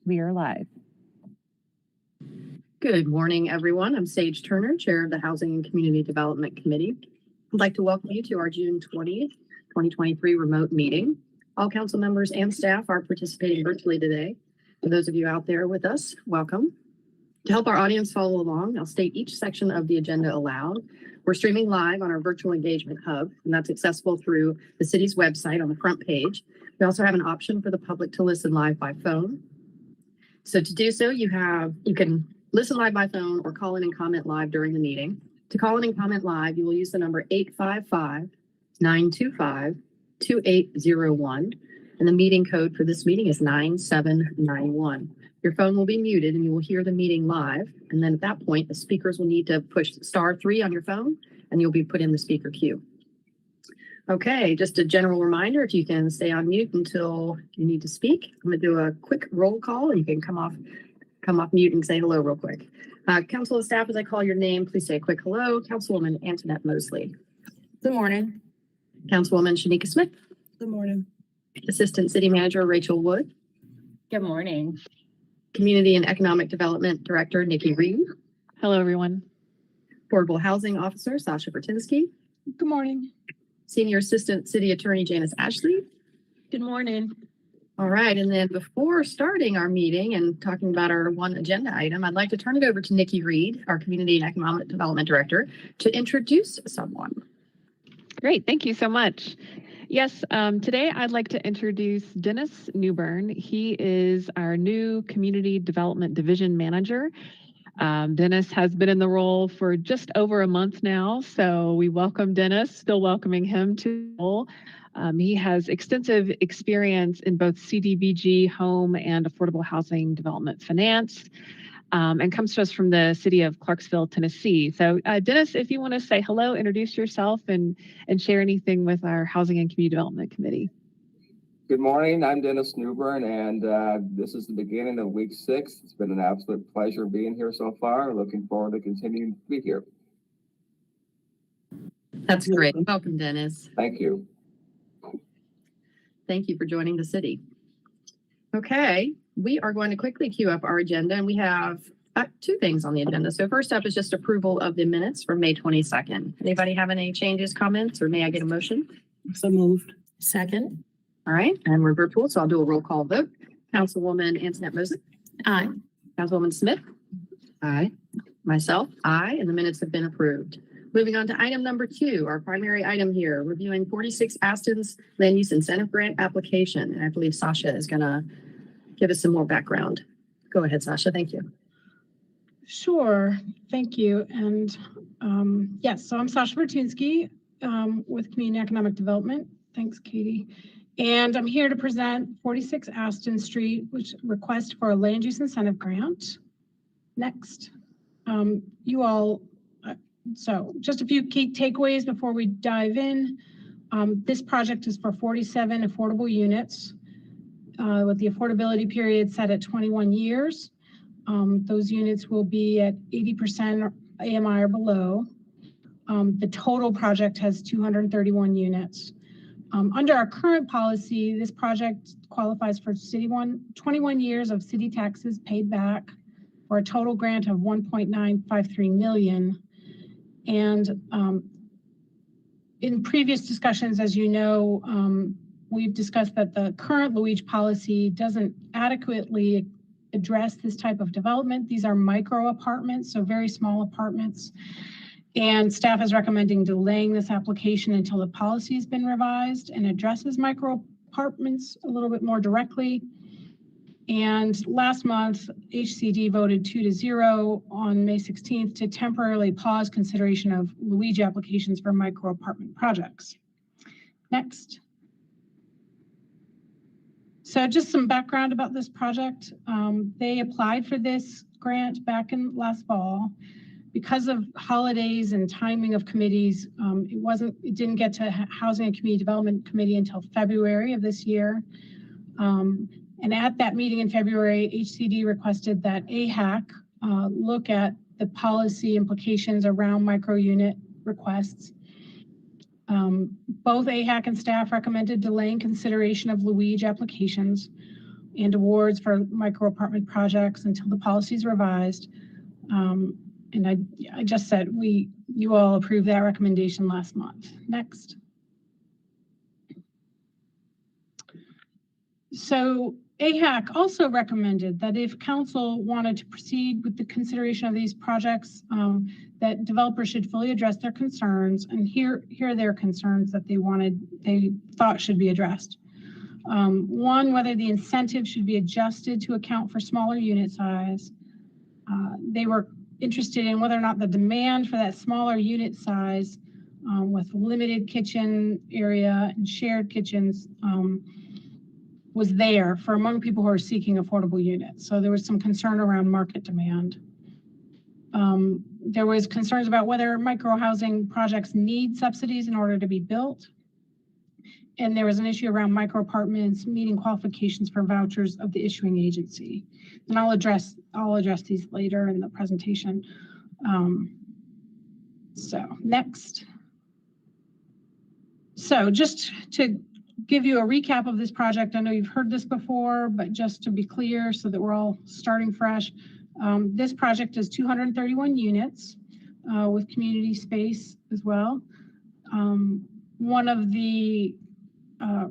We are live. Good morning, everyone. I'm Sage Turner, Chair of the Housing and Community Development Committee. I'd like to welcome you to our June 20th, 2023 remote meeting. All council members and staff are participating virtually today. For those of you out there with us, welcome. To help our audience follow along, I'll state each section of the agenda aloud. We're streaming live on our virtual engagement hub, and that's accessible through the city's website on the front page. We also have an option for the public to listen live by phone. So to do so, you can listen live by phone or call in and comment live during the meeting. To call in and comment live, you will use the number 855-925-2801, and the meeting code for this meeting is 9791. Your phone will be muted and you will hear the meeting live. And then at that point, the speakers will need to push *3 on your phone and you'll be put in the speaker queue. Okay, just a general reminder, if you can stay on mute until you need to speak. I'm gonna do a quick roll call and you can come off mute and say hello real quick. Council and staff, as I call your name, please say a quick hello. Councilwoman Antoinette Mosley. Good morning. Councilwoman Shanika Smith. Good morning. Assistant City Manager Rachel Wood. Good morning. Community and Economic Development Director Nikki Reed. Hello, everyone. Affordable Housing Officer Sasha Bertinsky. Good morning. Senior Assistant City Attorney Janice Ashley. Good morning. All right, and then before starting our meeting and talking about our one agenda item, I'd like to turn it over to Nikki Reed, our Community and Economic Development Director, to introduce someone. Great, thank you so much. Yes, today I'd like to introduce Dennis Newbern. He is our new Community Development Division Manager. Dennis has been in the role for just over a month now, so we welcome Dennis, still welcoming him to the role. He has extensive experience in both CDBG, home, and affordable housing development finance, and comes to us from the city of Clarksville, Tennessee. So Dennis, if you want to say hello, introduce yourself, and share anything with our Housing and Community Development Committee. Good morning, I'm Dennis Newbern, and this is the beginning of week 6. It's been an absolute pleasure being here so far. Looking forward to continuing to be here. That's great. Welcome, Dennis. Thank you. Thank you for joining the city. Okay, we are going to quickly queue up our agenda, and we have 2 things on the agenda. So first up is just approval of the minutes from May 22nd. Anybody have any changes, comments, or may I get a motion? So moved. Second. All right, and we're virtual, so I'll do a roll call vote. Councilwoman Antoinette Mosley. Aye. Councilwoman Smith. Aye. Myself, aye, and the minutes have been approved. Moving on to item number 2, our primary item here, reviewing 46 Aston's Land Use Incentive Grant application. And I believe Sasha is gonna give us some more background. Go ahead, Sasha, thank you. Sure, thank you. And yes, so I'm Sasha Bertinsky with Community Economic Development. Thanks, Katie. And I'm here to present 46 Aston Street, which request for a land use incentive grant. Next, so just a few key takeaways before we dive in. This project is for 47 affordable units with the affordability period set at 21 years. Those units will be at 80% AMI or below. The total project has 231 units. Under our current policy, this project qualifies for 21 years of city taxes paid back for a total grant of $1.953 million. And in previous discussions, as you know, we've discussed that the current Luigi policy doesn't adequately address this type of development. These are micro apartments, so very small apartments. And staff is recommending delaying this application until the policy has been revised and addresses micro apartments a little bit more directly. And last month, HCD voted 2-0 on May 16th to temporarily pause consideration of Luigi applications for micro apartment projects. Next. So just some background about this project. They applied for this grant back in last fall. Because of holidays and timing of committees, it didn't get to Housing and Community Development Committee until February of this year. And at that meeting in February, HCD requested that AHAC look at the policy implications around micro unit requests. Both AHAC and staff recommended delaying consideration of Luigi applications. and awards for micro apartment projects until the policy is revised. And I just said you all approved that recommendation last month. Next. So AHAC also recommended that if council wanted to proceed with the consideration of these projects, that developers should fully address their concerns. And here are their concerns that they thought should be addressed. One, whether the incentive should be adjusted to account for smaller unit size. They were interested in whether or not the demand for that smaller unit size with limited kitchen area and shared kitchens was there for among people who are seeking affordable units. So there was some concern around market demand. There was concerns about whether micro housing projects need subsidies in order to be built. And there was an issue around micro apartments meeting qualifications for vouchers of the issuing agency. And I'll address these later in the presentation. So next. So just to give you a recap of this project, I know you've heard this before, but just to be clear so that we're all starting fresh, this project is 231 units with community space as well. One of the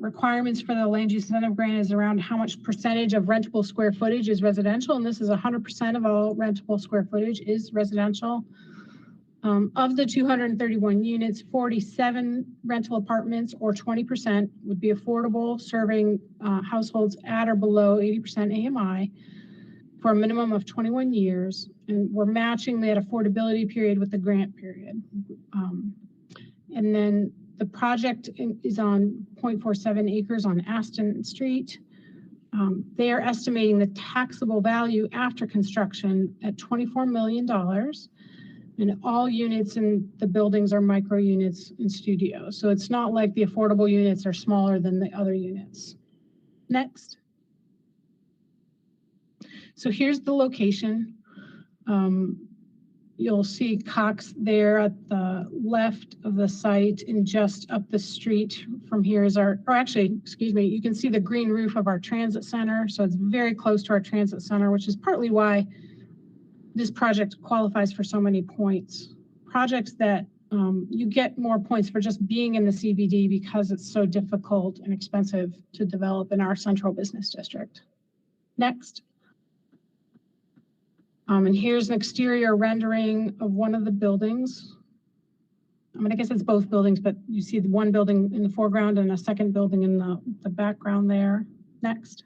requirements for the land use incentive grant is around how much percentage of rentable square footage is residential, and this is 100% of all rentable square footage is residential. Of the 231 units, 47 rental apartments or 20% would be affordable, serving households at or below 80% AMI for a minimum of 21 years. And we're matching that affordability period with the grant period. And then the project is on 0.47 acres on Aston Street. They are estimating the taxable value after construction at $24 million. And all units in the buildings are micro units and studios. So it's not like the affordable units are smaller than the other units. Next. So here's the location. You'll see Cox there at the left of the site, and just up the street from here is you can see the green roof of our transit center. So it's very close to our transit center, which is partly why this project qualifies for so many points. Projects that you get more points for just being in the CBD because it's so difficult and expensive to develop in our central business district. Next. And here's an exterior rendering of one of the buildings. I guess it's both buildings, but you see the one building in the foreground and a second building in the background there. Next.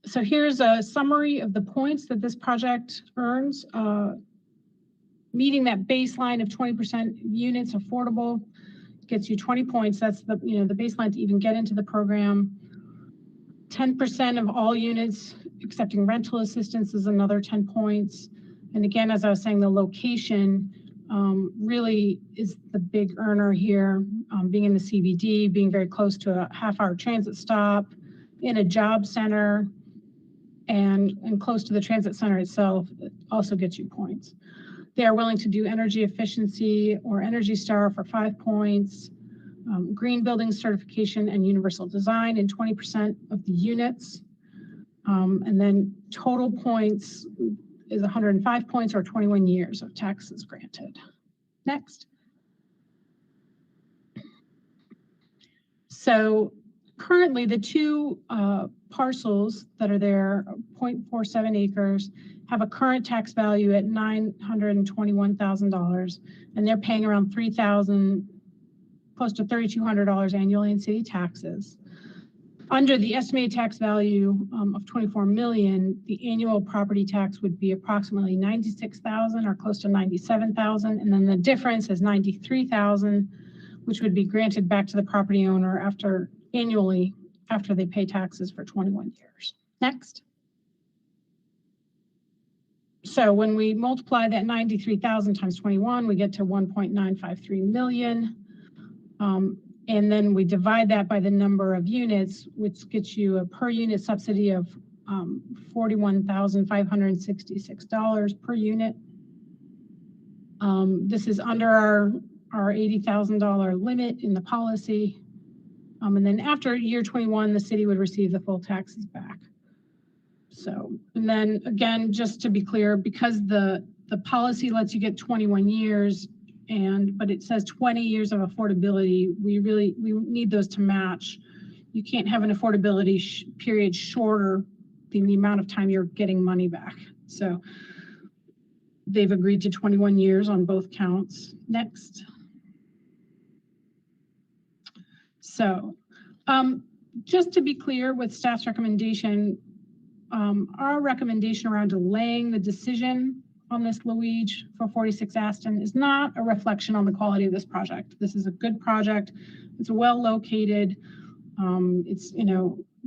So here's a summary of the points that this project earns. Meeting that baseline of 20% units affordable gets you 20 points. That's the baseline to even get into the program. 10% of all units accepting rental assistance is another 10 points. And again, as I was saying, the location really is the big earner here. Being in the CBD, being very close to a half-hour transit stop, in a job center, and close to the transit center itself, it also gets you points. They are willing to do energy efficiency or Energy Star for 5 points, green building certification and universal design in 20% of the units. And then total points is 105 points or 21 years of taxes granted. Next. So currently the two parcels that are there, 0.47 acres, have a current tax value at $921,000, and they're paying around $3,000, close to $3,200 annually in city taxes. Under the estimated tax value of $24 million, the annual property tax would be approximately $96,000 or close to $97,000, and then the difference is $93,000, which would be granted back to the property owner annually after they pay taxes for 21 years. Next. So when we multiply that 93,000 times 21, we get to 1.953 million. And then we divide that by the number of units, which gets you a per unit subsidy of $41,566 per unit. This is under our $80,000 limit in the policy. And then after year 21, the city would receive the full taxes back. So, and then again, just to be clear, because the policy lets you get 21 years, but it says 20 years of affordability, we need those to match. You can't have an affordability period shorter than the amount of time you're getting money back. So they've agreed to 21 years on both counts. Next. So just to be clear with staff's recommendation, our recommendation around delaying the decision on this Luigi for 46 Aston is not a reflection on the quality of this project. This is a good project. It's well located. It's,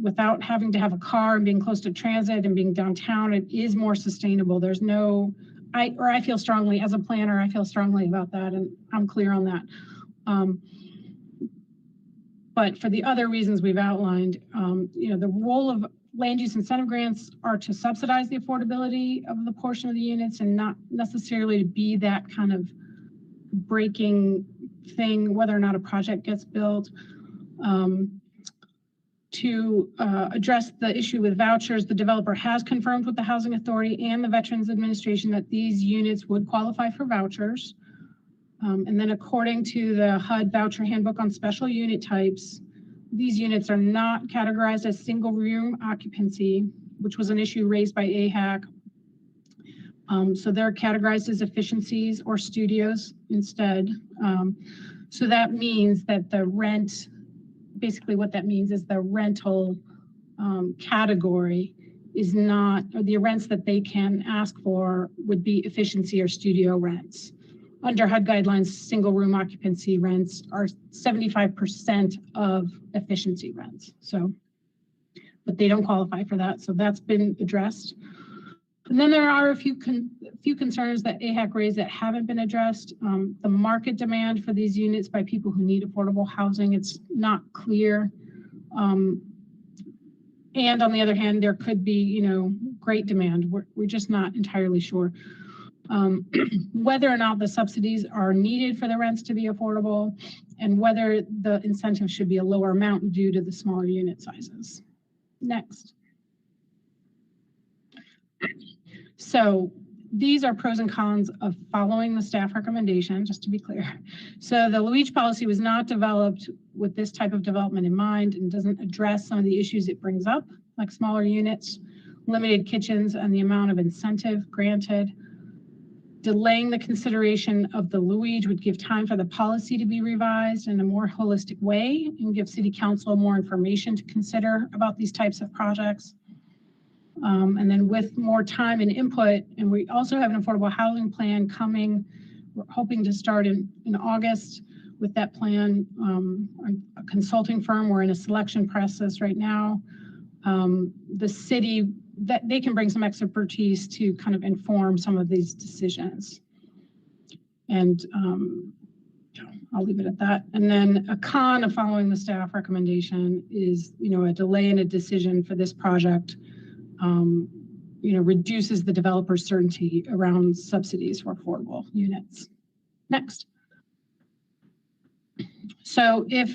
without having to have a car and being close to transit and being downtown, it is more sustainable. There's no, I feel strongly as a planner, I feel strongly about that, and I'm clear on that. But for the other reasons we've outlined, the role of land use incentive grants are to subsidize the affordability of the portion of the units and not necessarily to be that kind of breaking thing, whether or not a project gets built. To address the issue with vouchers, the developer has confirmed with the Housing Authority and the Veterans Administration that these units would qualify for vouchers. And then according to the HUD voucher handbook on special unit types, these units are not categorized as single room occupancy, which was an issue raised by AHAC. So they're categorized as efficiencies or studios instead. So that means that the rent, basically what that means is the rental category is not, or the rents that they can ask for would be efficiency or studio rents. Under HUD guidelines, single room occupancy rents are 75% of efficiency rents. So, but they don't qualify for that. So that's been addressed. And then there are a few concerns that AHAC raised that haven't been addressed. The market demand for these units by people who need affordable housing, it's not clear. And on the other hand, there could be, great demand. We're just not entirely sure. Whether or not the subsidies are needed for the rents to be affordable, and whether the incentive should be a lower amount due to the smaller unit sizes. Next. So these are pros and cons of following the staff recommendation, just to be clear. So the Luigi policy was not developed with this type of development in mind and doesn't address some of the issues it brings up, like smaller units, limited kitchens, and the amount of incentive granted. Delaying the consideration of the Luigi would give time for the policy to be revised in a more holistic way and give City Council more information to consider about these types of projects. And then with more time and input, and we also have an affordable housing plan coming. We're hoping to start in August with that plan. A consulting firm, we're in a selection process right now. The city, that they can bring some expertise to kind of inform some of these decisions. And I'll leave it at that. And then a con of following the staff recommendation is, a delay in a decision for this project, reduces the developer's certainty around subsidies for affordable units. Next. So if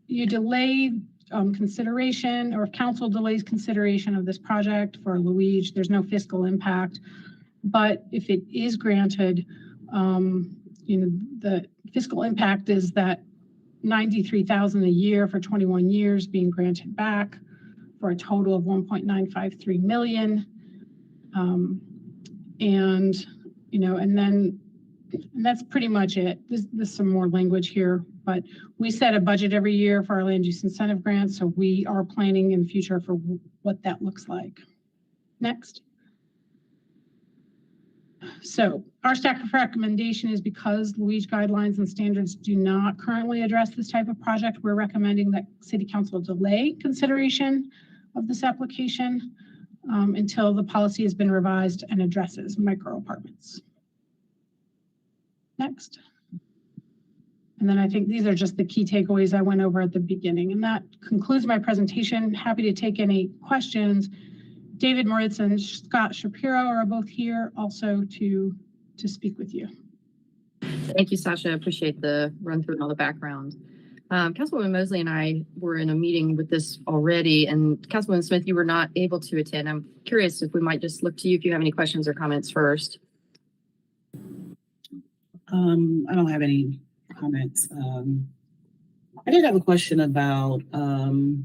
you delay consideration, or if council delays consideration of this project for Luigi, there's no fiscal impact. But if it is granted, the fiscal impact is that $93,000 a year for 21 years being granted back for a total of $1.953 million. And that's pretty much it. There's some more language here, but we set a budget every year for our land use incentive grants. So we are planning in the future for what that looks like. Next. So our staff recommendation is because Luigi guidelines and standards do not currently address this type of project, we're recommending that City Council delay consideration of this application until the policy has been revised and addresses micro apartments. Next. And then I think these are just the key takeaways I went over at the beginning, and that concludes my presentation. Happy to take any questions. David Moritz and Scott Shapiro are both here also to speak with you. Thank you, Sasha. Appreciate the run through and all the background. Councilwoman Mosley and I were in a meeting with this already, and Councilwoman Smith, you were not able to attend. I'm curious if we might just look to you if you have any questions or comments first. I don't have any comments. I did have a question about the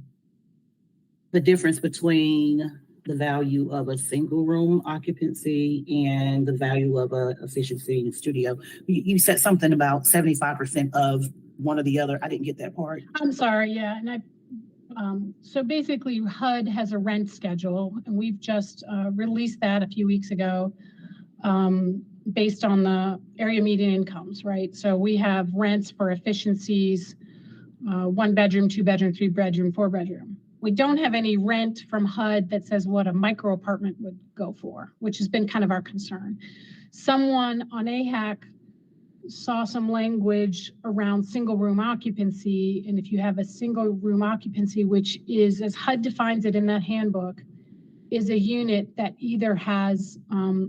difference between the value of a single room occupancy and the value of a efficiency studio. You said something about 75% of one or the other. I didn't get that part. I'm sorry, yeah, and so basically HUD has a rent schedule, and we've just released that a few weeks ago based on the area median incomes, right? So we have rents for efficiencies, 1 bedroom, 2 bedroom, 3 bedroom, 4 bedroom. We don't have any rent from HUD that says what a micro apartment would go for, which has been kind of our concern. Someone on AHAC saw some language around single room occupancy. And if you have a single room occupancy, which is, as HUD defines it in that handbook, is a unit that either has,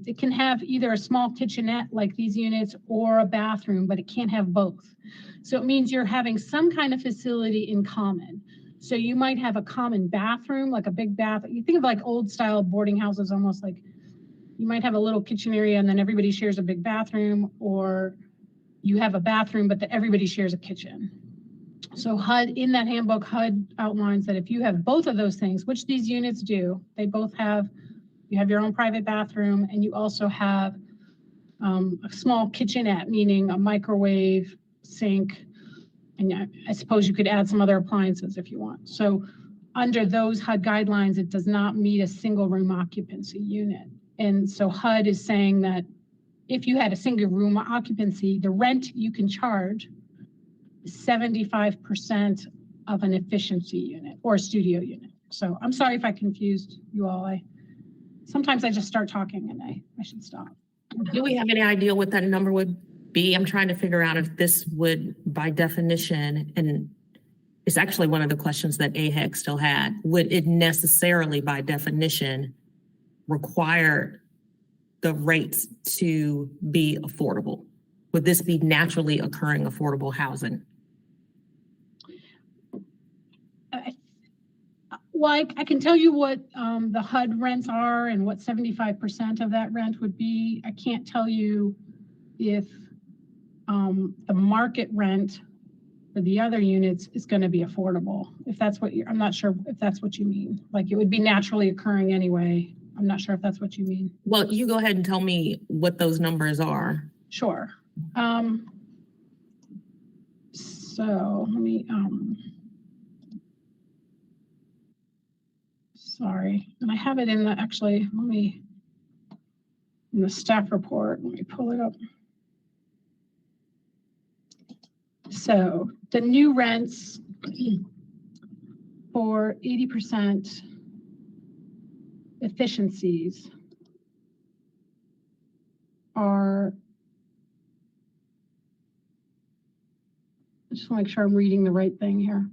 it can have either a small kitchenette like these units or a bathroom, but it can't have both. So it means you're having some kind of facility in common. So you might have a common bathroom, like a big bath. You think of like old style boarding houses, almost like you might have a little kitchen area and then everybody shares a big bathroom, or you have a bathroom, but everybody shares a kitchen. So HUD, in that handbook, HUD outlines that if you have both of those things, which these units do, they both have, you have your own private bathroom, and you also have a small kitchenette, meaning a microwave, sink, and I suppose you could add some other appliances if you want. So under those HUD guidelines, it does not meet a single room occupancy unit. And so HUD is saying that if you had a single room occupancy, the rent you can charge is 75% of an efficiency unit or a studio unit. So I'm sorry if I confused you all. Sometimes I just start talking and I should stop. Do we have any idea what that number would be? I'm trying to figure out if this would, by definition, and it's actually one of the questions that AHEC still had, would it necessarily, by definition, require the rates to be affordable? Would this be naturally occurring affordable housing? Well, I can tell you what the HUD rents are and what 75% of that rent would be. I can't tell you if the market rent for the other units is going to be affordable. If that's what I'm not sure if that's what you mean. Like it would be naturally occurring anyway. I'm not sure if that's what you mean. Well, you go ahead and tell me what those numbers are. Sure. So let me, sorry, and I have it in the, actually, in the staff report, let me pull it up. So the new rents for 80% efficiencies are, I just want to make sure I'm reading the right thing here.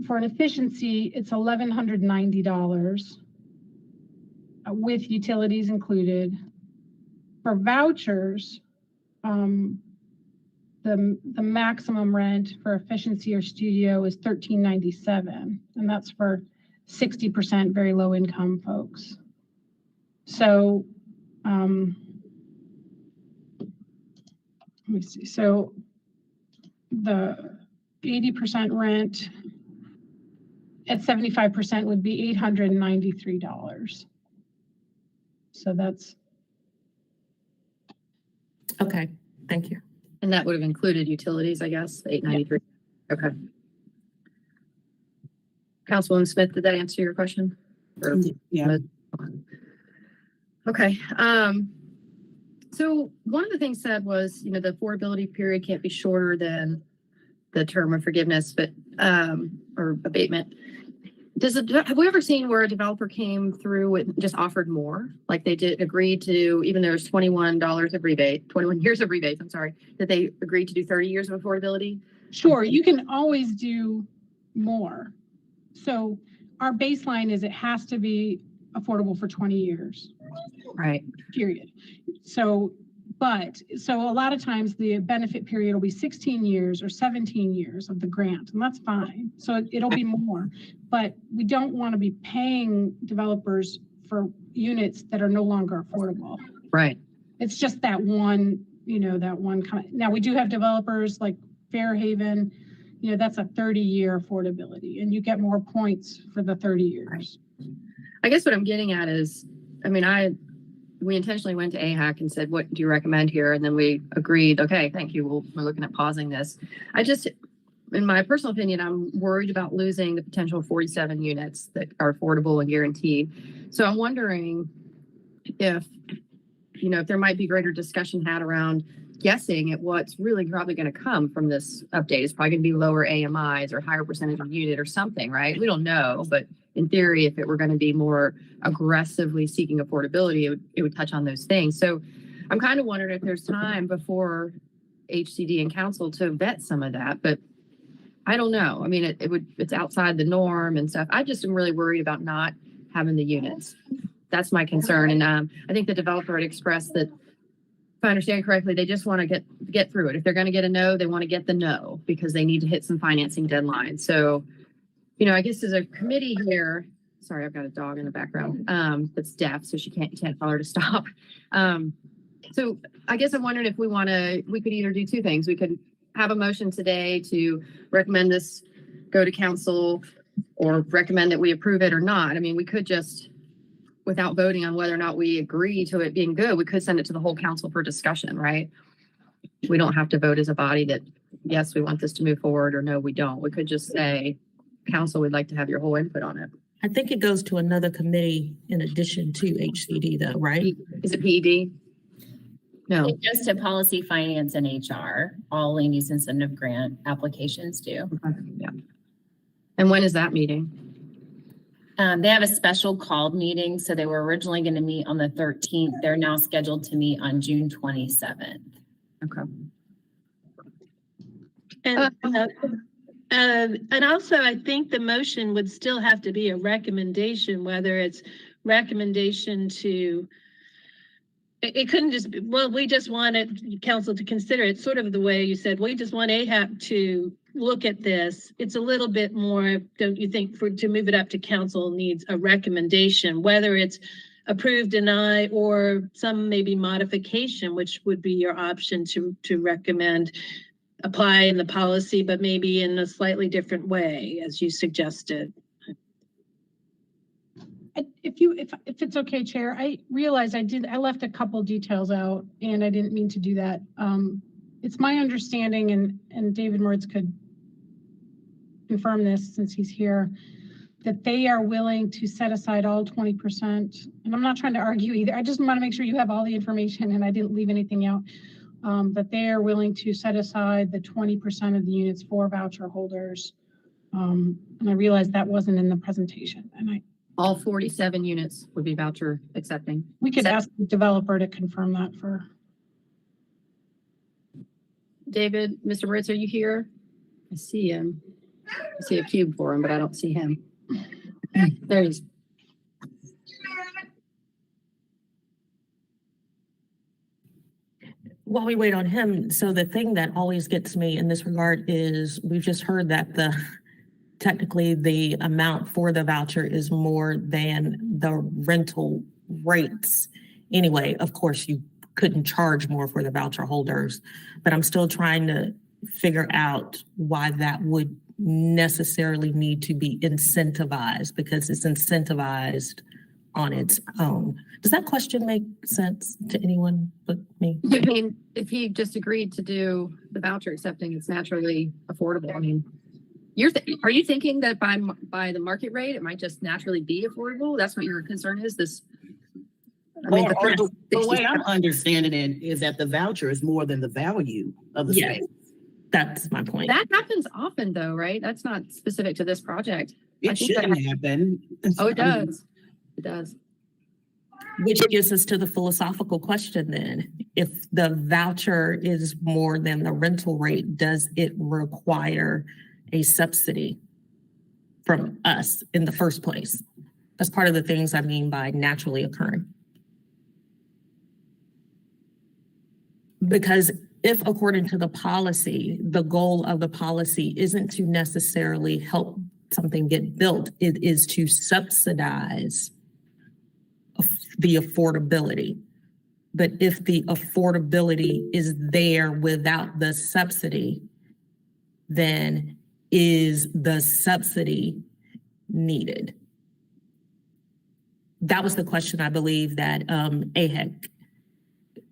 For an efficiency, it's $1,190 with utilities included. For vouchers, the maximum rent for efficiency or studio is $1,397, and that's for 60% very low income folks. So let me see. So the 80% rent at 75% would be $893. So that's. Okay, thank you. And that would have included utilities, I guess, 893. Yeah. Okay. Councilwoman Smith, did that answer your question? Or, Yeah. Okay. So one of the things said was, the affordability period can't be shorter than the term of forgiveness, but or abatement. Have we ever seen where a developer came through and just offered more? Like they did agree to, even though there's $21 of rebate, 21 years of rebates, I'm sorry, that they agreed to do 30 years of affordability? Sure, you can always do more. So our baseline is it has to be affordable for 20 years. Right. Period. So But, so a lot of times the benefit period will be 16 years or 17 years of the grant, and that's fine. So it'll be more, but we don't want to be paying developers for units that are no longer affordable. Right. It's just that one, that one kind. Now, we do have developers like Fairhaven, that's a 30-year affordability, and you get more points for the 30 years. I guess what I'm getting at is, we intentionally went to AHAC and said, what do you recommend here? And then we agreed, okay, thank you. We're looking at pausing this. In my personal opinion, I'm worried about losing the potential 47 units that are affordable and guaranteed. So I'm wondering if there might be greater discussion had around guessing at what's really probably going to come from this update. It's probably going to be lower AMIs or higher percentage of unit or something, right? We don't know, but in theory, if it were going to be more aggressively seeking affordability, it would touch on those things. So I'm kind of wondering if there's time before HCD and council to vet some of that, but I don't know. It's outside the norm and stuff. I just am really worried about not having the units. That's my concern. And I think the developer had expressed that, if I understand correctly, they just want to get through it. If they're going to get a no, they want to get the no because they need to hit some financing deadlines. So, I guess as a committee here, sorry, I've got a dog in the background that's deaf, so you can't tell her to stop. So I guess I'm wondering if we could either do two things. We could have a motion today to recommend this go to council or recommend that we approve it or not. We could just, without voting on whether or not we agree to it being good, we could send it to the whole council for discussion, right? We don't have to vote as a body that, yes, we want this to move forward or no, we don't. We could just say, council, we'd like to have your whole input on it. I think it goes to another committee in addition to HCD though, right? Is it PED? No. It goes to policy, finance, and HR. All land use incentive grant applications do. Yeah. And when is that meeting? They have a special called meeting. So they were originally going to meet on the 13th. They're now scheduled to meet on June 27th. Okay. And also, I think the motion would still have to be a recommendation, whether it's recommendation to, it couldn't just be, well, we just wanted council to consider it, sort of the way you said, we just want AHAP to look at this. It's a little bit more, don't you think, to move it up to council needs a recommendation, whether it's approve, deny, or some maybe modification, which would be your option to recommend apply in the policy, but maybe in a slightly different way, as you suggested. If it's okay, Chair, I realize I left a couple details out and I didn't mean to do that. It's my understanding, and David Moritz could confirm this since he's here, that they are willing to set aside all 20%. And I'm not trying to argue either. I just want to make sure you have all the information and I didn't leave anything out. That they are willing to set aside the 20% of the units for voucher holders. And I realized that wasn't in the presentation. And All 47 units would be voucher accepting. we could ask the developer to confirm that for. David, Mr. Moritz, are you here? I see him. I see a cube for him, but I don't see him. There he is. While we wait on him, so the thing that always gets me in this regard is we've just heard that technically the amount for the voucher is more than the rental rates. Anyway, of course, you couldn't charge more for the voucher holders, but I'm still trying to figure out why that would necessarily need to be incentivized, because it's incentivized on its own. Does that question make sense to anyone but me? I mean, if he just agreed to do the voucher accepting, it's naturally affordable. I mean, are you thinking that by the market rate, it might just naturally be affordable? That's what your concern is? The way I'm understanding it is that the voucher is more than the value of the space. That's my point. That happens often though, right? That's not specific to this project. It shouldn't happen. Oh, it does. It does. Which gets us to the philosophical question then. If the voucher is more than the rental rate, does it require a subsidy from us in the first place? That's part of the things I mean by naturally occurring. Because if according to the policy, the goal of the policy isn't to necessarily help something get built, it is to subsidize the affordability. But if the affordability is there without the subsidy, then is the subsidy needed? That was the question I believe that AHEC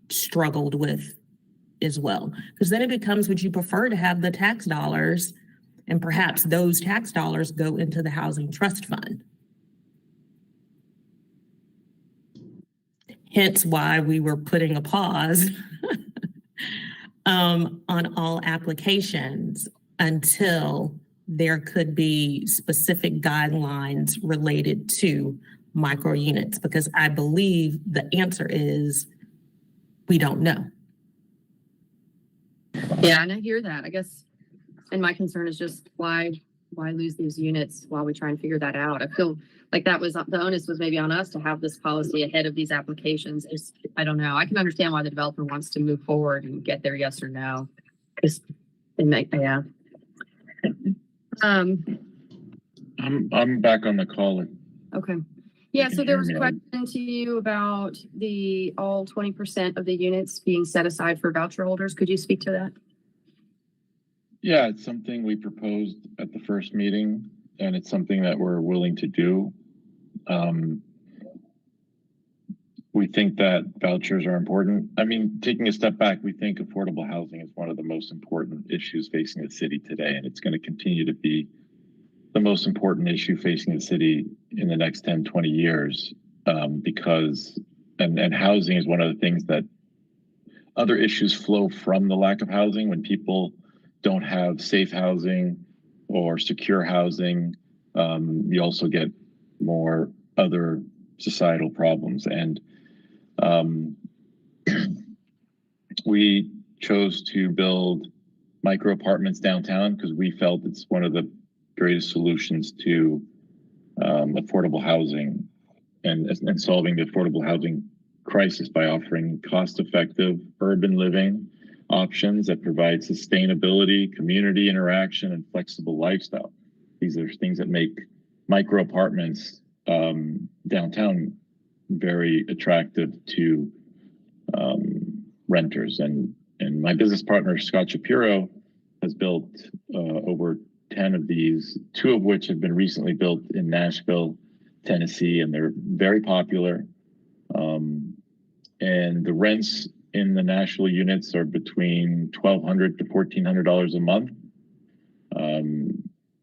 struggled with as well. Because then it becomes, would you prefer to have the tax dollars and perhaps those tax dollars go into the housing trust fund? Hence why we were putting a pause on all applications until there could be specific guidelines related to micro units, because I believe the answer is we don't know. Yeah, and I hear that. I guess, and my concern is just why lose these units while we try and figure that out? I feel like that was the onus was maybe on us to have this policy ahead of these applications. I don't know. I can understand why the developer wants to move forward and get their yes or no. Because they make, yeah. I'm back on the call. Okay. Yeah, can so there hear was a me. question to you about the all 20% of the units being set aside for voucher holders. Could you speak to that? Yeah, it's something we proposed at the first meeting, and it's something that we're willing to do. We think that vouchers are important. I mean, taking a step back, we think affordable housing is one of the most important issues facing the city today, and it's going to continue to be the most important issue facing the city in the next 10, 20 years, because housing is one of the things that other issues flow from the lack of housing. When people don't have safe housing or secure housing, you also get more other societal problems. And we chose to build micro apartments downtown because we felt it's one of the greatest solutions to affordable housing and solving the affordable housing crisis by offering cost-effective urban living options that provide sustainability, community interaction, and flexible lifestyle. These are things that make micro apartments downtown very attractive to renters. And my business partner, Scott Shapiro, has built over 10 of these, 2 of which have been recently built in Nashville, Tennessee, and they're very popular. And the rents in the Nashville units are between $1,200 to $1,400 a month.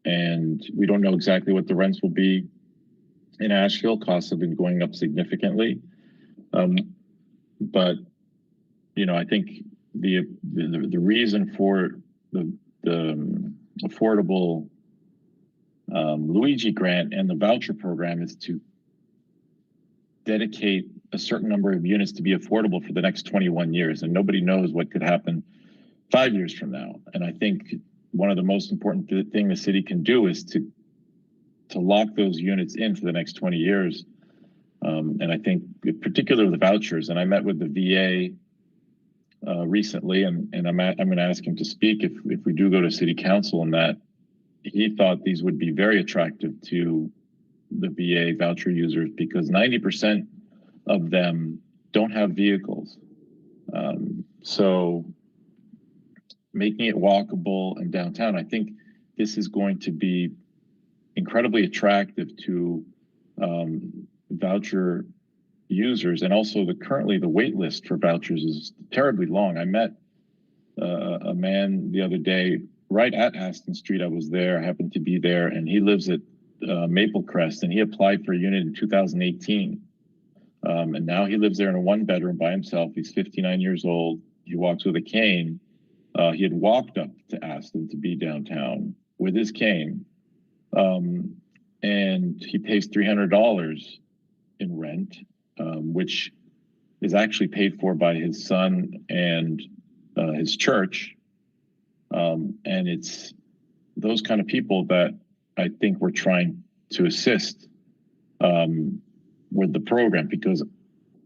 And we don't know exactly what the rents will be in Asheville. Costs have been going up significantly. But, you know, I think the reason for the affordable Luigi grant and the voucher program is to dedicate a certain number of units to be affordable for the next 21 years. And nobody knows what could happen 5 years from now. And I think one of the most important thing the city can do is to lock those units in for the next 20 years. And I think particularly the vouchers, and I met with the VA recently, and I'm going to ask him to speak if we do go to city council, and that he thought these would be very attractive to the VA voucher users because 90% of them don't have vehicles. So making it walkable and downtown, I think this is going to be incredibly attractive to voucher users. And also currently the wait list for vouchers is terribly long. I met a man the other day right at Aston Street. I was there, I happened to be there, and he lives at Maple Crest, and he applied for a unit in 2018. And now he lives there in a 1-bedroom by himself. He's 59 years old. He walks with a cane. He had walked up to Aston to be downtown with his cane. And he pays $300 in rent, which is actually paid for by his son and his church. And it's those kind of people that I think we're trying to assist with the program, because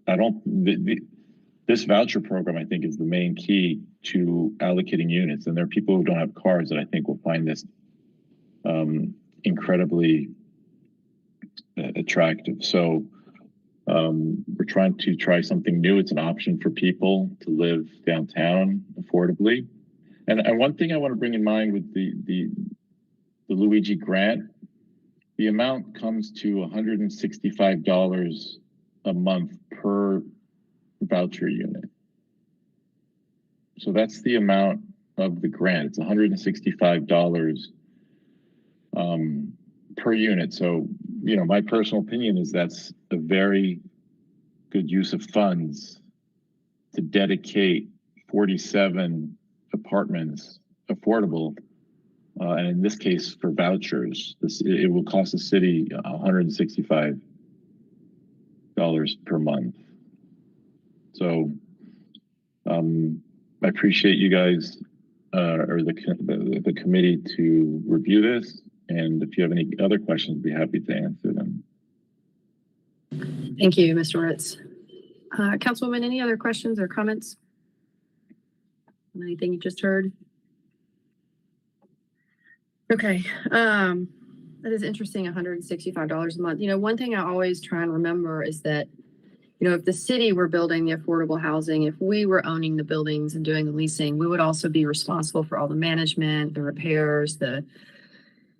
I don't, the this voucher program, I think, is the main key to allocating units. And there are people who don't have cars that I think will find this incredibly attractive. So we're trying to try something new. It's an option for people to live downtown affordably. And one thing I want to bring in mind with the Luigi grant, the amount comes to $165 a month per voucher unit. So that's the amount of the grant. It's $165 per unit. So, you know, my personal opinion is that's a very good use of funds to dedicate 47 apartments affordable. And in this case, for vouchers, it will cost the city $165 per month. So I appreciate you guys or the committee to review this. And if you have any other questions, I'd be happy to answer them. Thank you, Mr. Ritz. Councilwoman, any other questions or comments? Anything you just heard? Okay, that is interesting, $165 a month. You know, one thing I always try and remember is that, you know, if the city were building the affordable housing, if we were owning the buildings and doing the leasing, we would also be responsible for all the management, the repairs,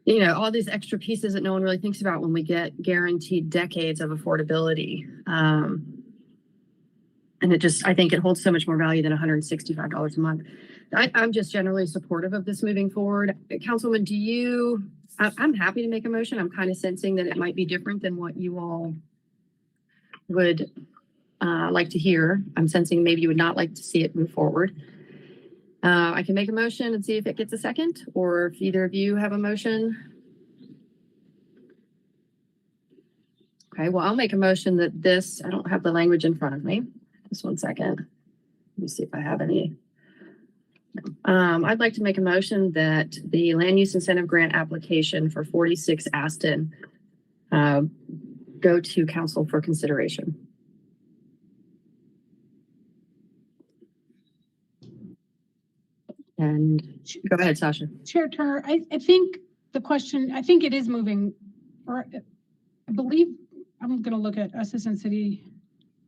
you know, all these extra pieces that no one really thinks about when we get guaranteed decades of affordability. And it just, I think it holds so much more value than $165 a month. I'm just generally supportive of this moving forward. Councilwoman, I'm happy to make a motion. I'm kind of sensing that it might be different than what you all would like to hear. I'm sensing maybe you would not like to see it move forward. I can make a motion and see if it gets a second, or if either of you have a motion. Okay, well, I'll make a motion that I don't have the language in front of me. Just 1 second. Let me see if I have any. I'd like to make a motion that the land use incentive grant application for 46 Aston go to council for consideration. And go ahead, Sasha. Chair Turner, I think the question, I think it is moving, or I believe, I'm going to look at Assistant City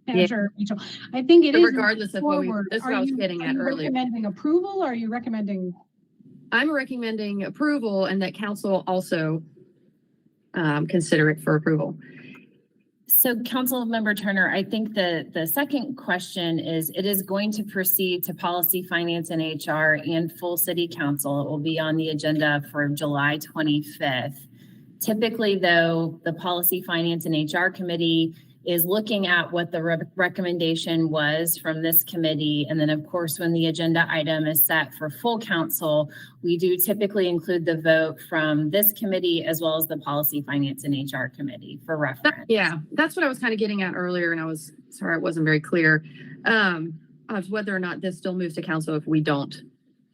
Manager. Rachel. I think it So is. regardless of what that's what I was getting at earlier. Are you recommending approval, or are you recommending? I'm recommending approval, and that council also consider it for approval. So Councilmember Turner, I think the second question is, it is going to proceed to Policy, Finance, and HR and full City Council. It will be on the agenda for July 25th. Typically, though, the Policy, Finance, and HR Committee is looking at what the recommendation was from this committee. And then, of course, when the agenda item is set for full council, we do typically include the vote from this committee as well as the Policy, Finance, and HR Committee for reference. Yeah, that's what I was kind of getting at earlier, and I was sorry, it wasn't very clear of whether or not this still moves to council if we don't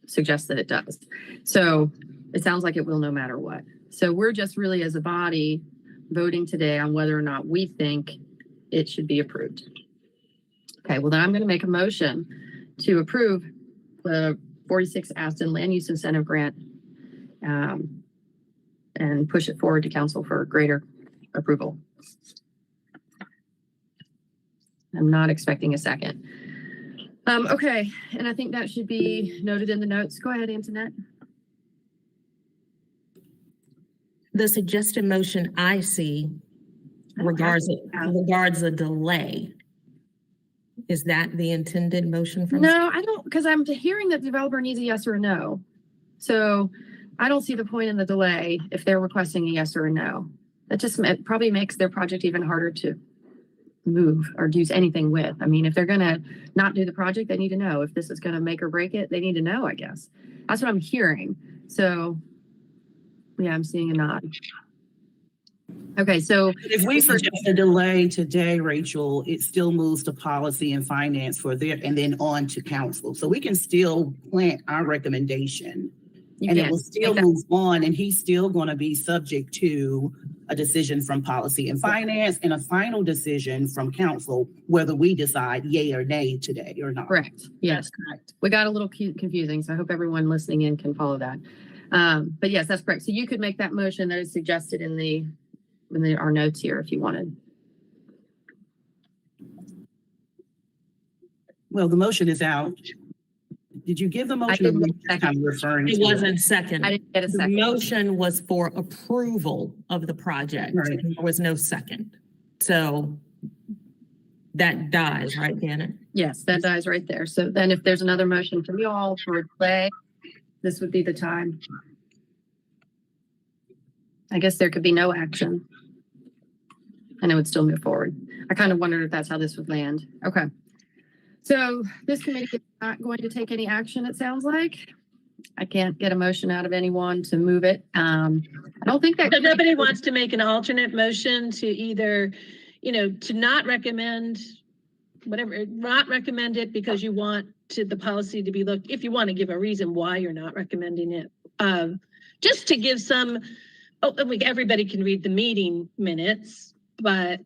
suggest that it does. So it sounds like it will no matter what. So we're just really, as a body, voting today on whether or not we think it should be approved. Okay, well then I'm going to make a motion to approve the 46 Aston Land Use Incentive Grant and push it forward to council for greater approval. I'm not expecting a second. Okay, and I think that should be noted in the notes. Go ahead, Antoinette. The suggested motion I see regards a delay. Is that the intended motion from? No, I don't, because I'm hearing that the developer needs a yes or a no. So I don't see the point in the delay if they're requesting a yes or a no. That just probably makes their project even harder to move or do anything with. I mean, if they're going to not do the project, they need to know. If this is going to make or break it, they need to know, I guess. That's what I'm hearing. So yeah, I'm seeing a nod. Okay, so if we suggest a delay today, Rachel, it still moves to Policy and Finance for there and then on to council. So we can still plant our recommendation You And it can will still make that- move on, and he's still going to be subject to a decision from policy and finance and a final decision from council, whether we decide yay or nay today or not. Correct. Yes, correct. We got a little confusing, so I hope everyone listening in can follow that. But yes, that's correct. So you could make that motion that is suggested in our notes here if you wanted. Well, the motion is out. Did you give the motion? Or didn't were you get just kind of referring It to wasn't second. I didn't get a The second. motion was for approval of the project. Right. There was no second. So that dies, right, Janet? Yes, that dies right there. So then if there's another motion from you all for delay, this would be the time. I guess there could be no action. And it would still move forward. I kind of wondered if that's how this would land. Okay. So this committee is not going to take any action, it sounds like. I can't get a motion out of anyone to move it. I don't think that. So nobody wants to make an alternate motion to either, to not recommend whatever, not recommend it because you want the policy to be looked, if you want to give a reason why you're not recommending it. Just to give some, everybody can read the meeting minutes, but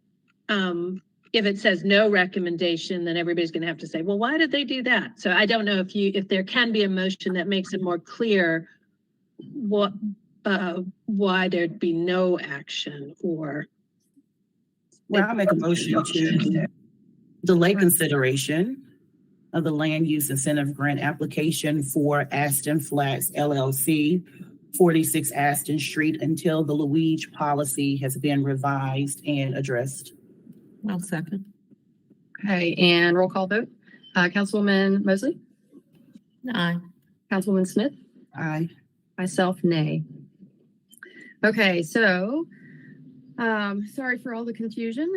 if it says no recommendation, then everybody's going to have to say, well, why did they do that? So I don't know if there can be a motion that makes it more clear why there'd be no action or. Well, I'll make a motion to delay consideration of the land use incentive grant application for Aston Flats LLC, 46 Aston Street, until the Luigi policy has been revised and addressed. Well, second. Okay, and roll call vote. Councilwoman Mosley, Aye. Councilwoman Smith, Aye. myself, nay. Okay, so sorry for all the confusion.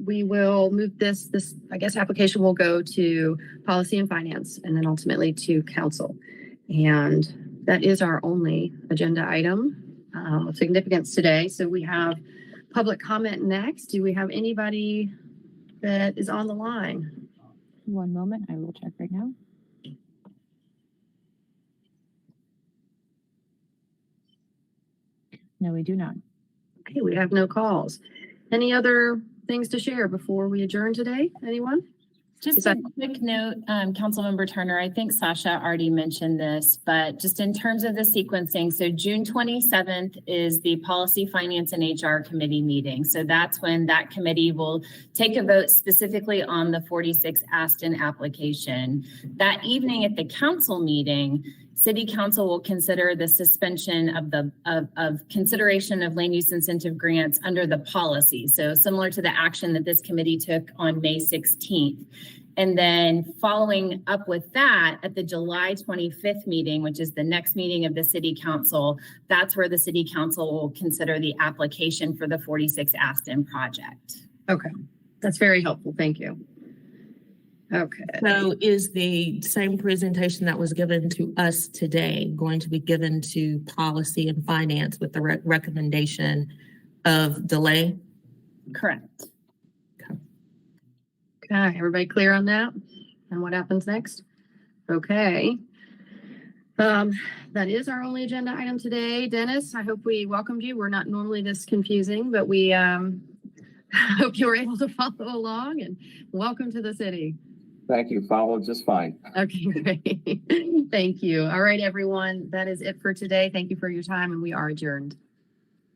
We will move this, I guess, application will go to policy and finance and then ultimately to council. And that is our only agenda item of significance today. So we have public comment next. Do we have anybody that is on the line? One moment, I will check right now. No, we do not. Okay, we have no calls. Any other things to share before we adjourn today? Anyone? Just a quick note, Councilmember Turner, I think Sasha already mentioned this, but just in terms of the sequencing, so June 27th is the Policy, Finance, and HR Committee meeting. So that's when that committee will take a vote specifically on the 46 Aston application. That evening at the council meeting, City Council will consider the suspension of consideration of land use incentive grants under the policy. So similar to the action that this committee took on May 16th. And then following up with that, at the July 25th meeting, which is the next meeting of the City Council, that's where the City Council will consider the application for the 46 Aston project. Okay, that's very helpful. Thank you. Okay. So is the same presentation that was given to us today going to be given to policy and finance with the recommendation of delay? Correct. Okay, everybody clear on that? And what happens next? Okay. That is our only agenda item today. Dennis, I hope we welcomed you. We're not normally this confusing, but we hope you were able to follow along, and welcome to the city. Thank you. Followed just fine. Okay, great. Thank you. All right, everyone. That is it for today. Thank you for your time, and we are adjourned.